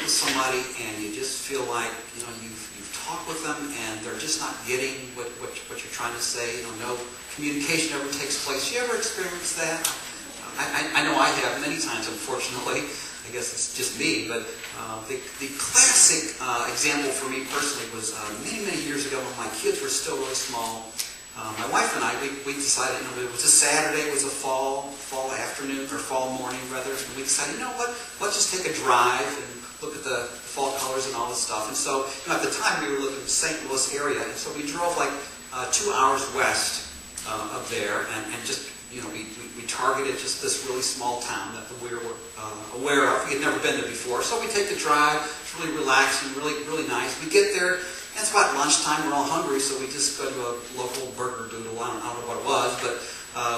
with somebody and you just feel like, you've talked with them and they're just not getting what you're trying to say. No communication ever takes place. You ever experience that? I know I have many times, unfortunately. I guess it's just me, but the classic example for me personally was many years ago when my kids were still really small. My wife and I, we decided, it was a Saturday, it was a fall afternoon, or fall morning rather, and we decided, let's just take a drive and look at the fall colors and all this stuff. And so, at the time we were living in the St. Louis area, and so we drove like 2 hours west of there, and just, we targeted just this really small town that we were aware of. We had never been there before, so we take the drive. It's really relaxing, really nice. We get there. And it's about lunchtime. We're all hungry, so we just go to a local burger doodle. I don't know what it was, but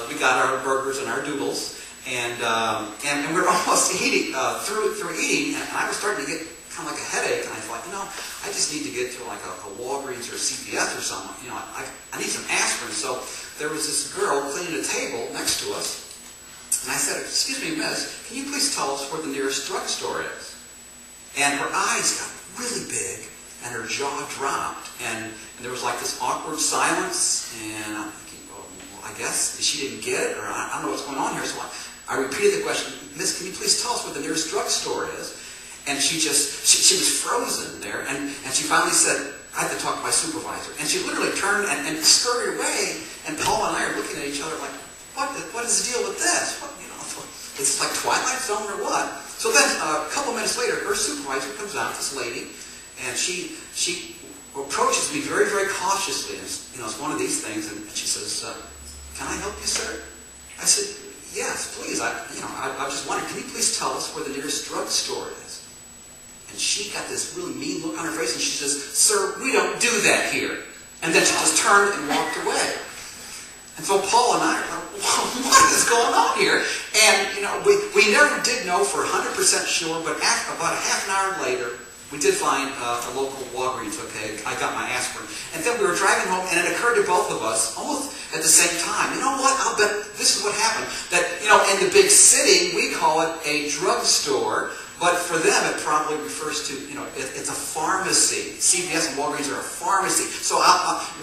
we got our burgers and our doodles, and we were almost eating through eating, and I was starting to get kind of like a headache, and I thought, I just need to get to like a Walgreens or a CVS or something. I need some aspirin. So there was this girl cleaning a table next to us, and I said, "Excuse me, miss, can you please tell us where the nearest drugstore is?" And her eyes got really big. And her jaw dropped, and there was like this awkward silence, and I'm thinking, well, I guess she didn't get it, or I don't know what's going on here. So I repeated the question, "Miss, can you please tell us what the nearest drugstore is?" And she was frozen there, and she finally said, "I have to talk to my supervisor." And she literally turned and scurried away, and Paul and I are looking at each other like, what is the deal with this? It's like Twilight Zone or what? So then a couple minutes later, her supervisor comes out, this lady, and she approaches me very cautiously. And it's one of these things, and she says, "Can I help you, sir?" I said, "Yes, please. I just wondered, can you please tell us where the nearest drugstore is?" And she got this really mean look on her face, and she says, "Sir, we don't do that here." And then she just turned and walked away. And so Paul and I are like, what is going on here? And we never did know for 100% sure, but about a half an hour later, we did find a local Walgreens, okay? I got my aspirin. And then we were driving home, and it occurred to both of us, almost at the same time, you know what? I'll bet this is what happened. That, in the big city, we call it a drugstore, but for them, it probably refers to, it's a pharmacy. CVS and Walgreens are a pharmacy. So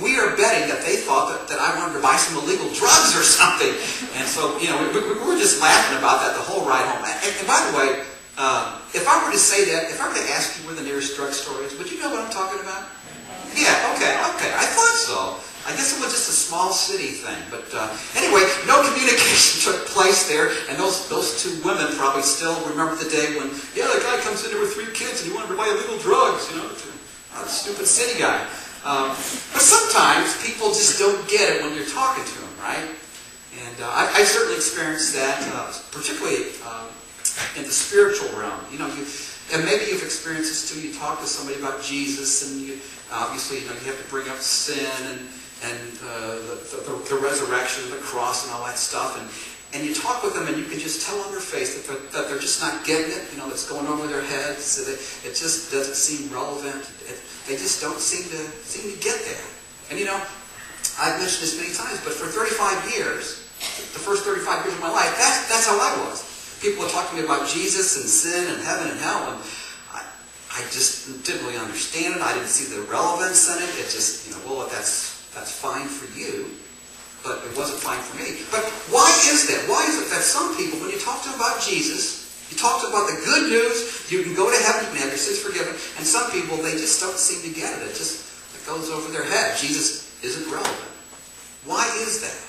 we are betting that they thought that I wanted to buy some illegal drugs or something. And so, we were just laughing about that the whole ride home. And by the way, if I were to say that, if I were to ask you where the nearest drugstore is, would you know what I'm talking about? Yeah, okay, I thought so. I guess it was just a small city thing. But anyway, no communication took place there, and those two women probably still remember the day when, the guy comes in there with 3 kids and he wanted to buy illegal drugs, the stupid city guy. But sometimes people just don't get it when you're talking to them, right? And I certainly experienced that, particularly in the spiritual realm. And maybe you've experienced this too. You talk to somebody about Jesus, and obviously you have to bring up sin and the resurrection, the cross, and all that stuff. And you talk with them, and you can just tell on their face that they're just not getting it. It's going over their heads. So that it just doesn't seem relevant. They just don't seem to get there. And I've mentioned this many times, but for 35 years, the first 35 years of my life, that's how I was. People would talk to me about Jesus and sin and heaven and hell, and I just didn't really understand it. I didn't see the relevance in it. It just, that's fine for you, but it wasn't fine for me. But why is that? Why is it that some people, when you talk to them about Jesus, you talk to them about the good news, you can go to heaven, you can have your sins forgiven, and some people, they just don't seem to get it. It goes over their head. Jesus isn't relevant. Why is that?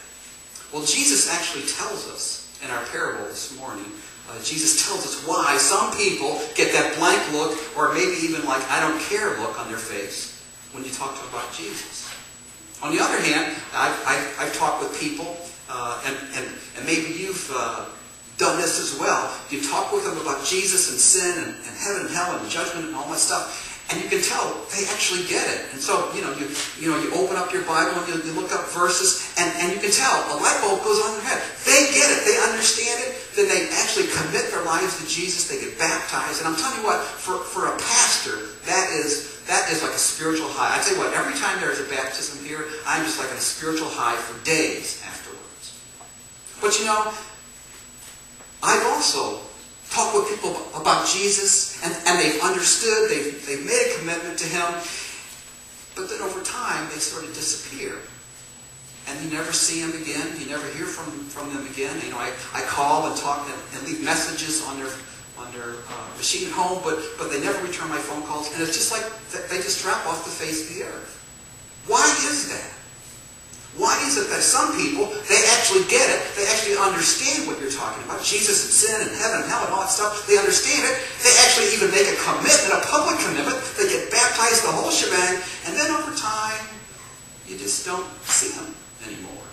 Well, Jesus actually tells us in our parable this morning. Jesus tells us why some people get that blank look, or maybe even like I don't care look on their face when you talk to them about Jesus. On the other hand, I've talked with people, and maybe you've done this as well. You talk with them about Jesus and sin and heaven and hell and judgment and all that stuff, and you can tell they actually get it. And so, you open up your Bible and you look up verses, and you can tell a light bulb goes on in their head. They get it. They understand it. Then they actually commit their lives to Jesus. They get baptized. And I'm telling you what, for a pastor, that is like a spiritual high. I tell you what, every time there's a baptism here, I'm just like on a spiritual high for days afterwards. But I've also talk with people about Jesus, and they've understood, they've made a commitment to Him, but then over time they sort of disappear. And you never see them again. You never hear from them again. You know, I call and talk and leave messages on their machine at home, but they never return my phone calls. And it's just like they just drop off the face of the earth. Why is that? Why is it that some people, they actually get it, they actually understand what you're talking about, Jesus and sin and heaven and hell and all that stuff, they understand it, they actually even make a commitment, a public commitment, they get baptized, the whole shebang, and then over time, you just don't see them anymore.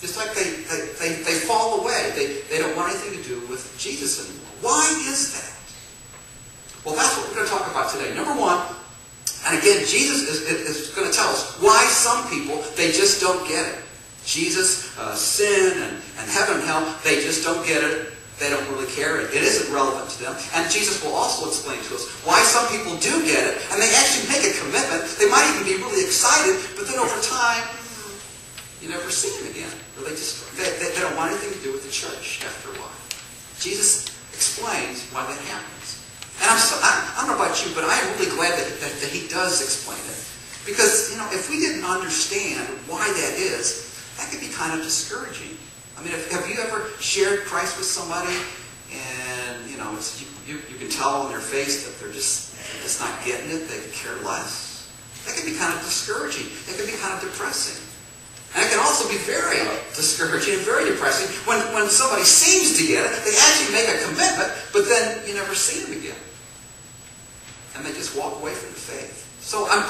Just like they fall away. They don't want anything to do with Jesus anymore. Why is that? Well, that's what we're going to talk about today. Number one, and again, Jesus is going to tell us why some people, they just don't get it. Jesus, sin, and heaven and hell, they just don't get it. They don't really care. It isn't relevant to them. And Jesus will also explain to us why some people do get it, and they actually make a commitment. They might even be really excited, but then over time, you never see them again. Or they don't want anything to do with the church after a while. Jesus explains why that happens. And I don't know about you, but I am really glad that He does explain it. Because, you know, if we didn't understand why that is, that could be kind of discouraging. I mean, have you ever shared Christ with somebody and, you know, you can tell on their face that they're just not getting it, they could care less? That can be kind of discouraging. That can be kind of depressing. And it can also be very discouraging and very depressing when somebody seems to get it, they actually make a commitment, but then you never see them again. And they just walk away from the faith. So I'm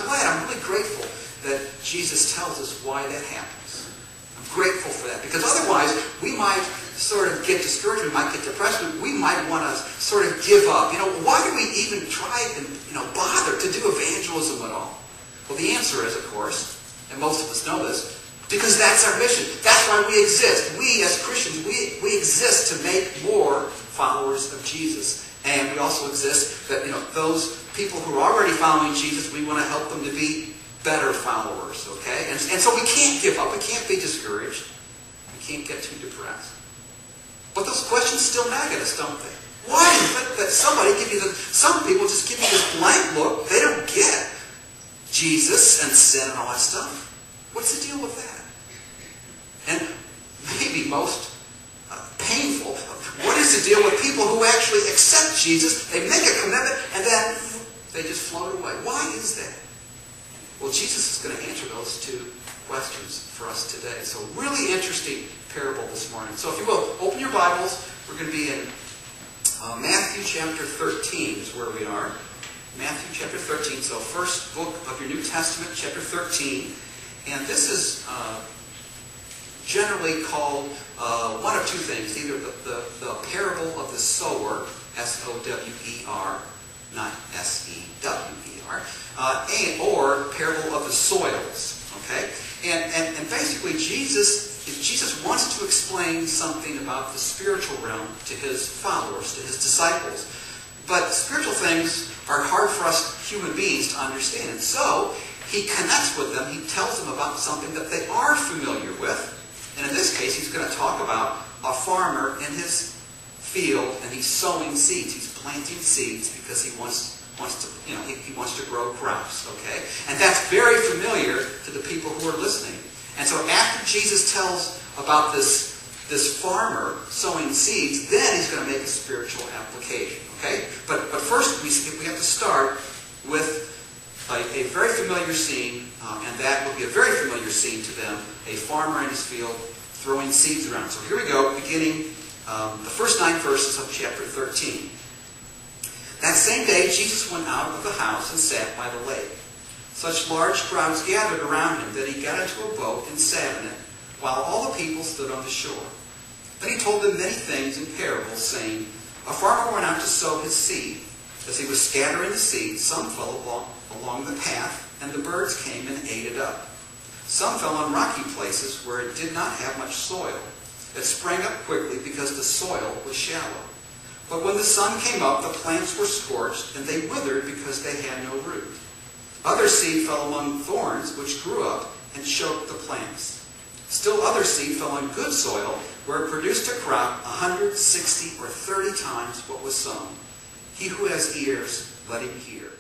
really grateful that Jesus tells us why that happens. I'm grateful for that, because otherwise we might sort of get discouraged, we might get depressed, we might want to sort of give up. You know, why do we even try and, you know, bother to do evangelism at all? Well, the answer is, of course, and most of us know this, because that's our mission. That's why we exist. We, as Christians, we exist to make more followers of Jesus. And we also exist that, you know, those people who are already following Jesus, we want to help them to be better followers, okay? And so we can't give up. We can't be discouraged. We can't get too depressed. But those questions still nag at us, don't they? Why is it that some people just give you this blank look, they don't get Jesus and sin and all that stuff? What's the deal with that? And maybe most painful, what is the deal with people who actually accept Jesus, they make a commitment, and then they just float away? Why is that? Well, Jesus is going to answer those two questions for us today. So really interesting parable this morning. So if you will, open your Bibles. We're going to be in Matthew chapter 13 is where we are. Matthew chapter 13. So first book of your New Testament, chapter 13. And this is generally called one of two things. Either the parable of the sower, S-O-W-E-R, not S-E-W-E-R, or parable of the soils. Okay? And basically Jesus wants to explain something about the spiritual realm to His followers, to His disciples. But spiritual things are hard for us human beings to understand. And so He connects with them. He tells them about something that they are familiar with. And in this case, He's going to talk about a farmer in his field, and he's sowing seeds. He's planting seeds because he wants to grow crops. Okay, and that's very familiar to the people who are listening. And so after Jesus tells about this farmer sowing seeds, then He's going to make a spiritual application. Okay, but first we have to start with a very familiar scene, and that will be a very familiar scene to them, a farmer in his field throwing seeds around. So here we go, beginning the first 9 verses of chapter 13. That same day, Jesus went out of the house and sat by the lake. Such large crowds gathered around Him that He got into a boat and sat in it, while all the people stood on the shore. Then He told them many things in parables, saying, a farmer went out to sow his seed. As he was scattering the seed, some fell along the path, and the birds came and ate it up. Some fell on rocky places where it did not have much soil. It sprang up quickly because the soil was shallow. But when the sun came up, the plants were scorched, and they withered because they had no root. Other seed fell among thorns, which grew up and choked the plants. Still other seed fell on good soil, where it produced a crop 160 or 30 times what was sown. He who has ears, let him hear.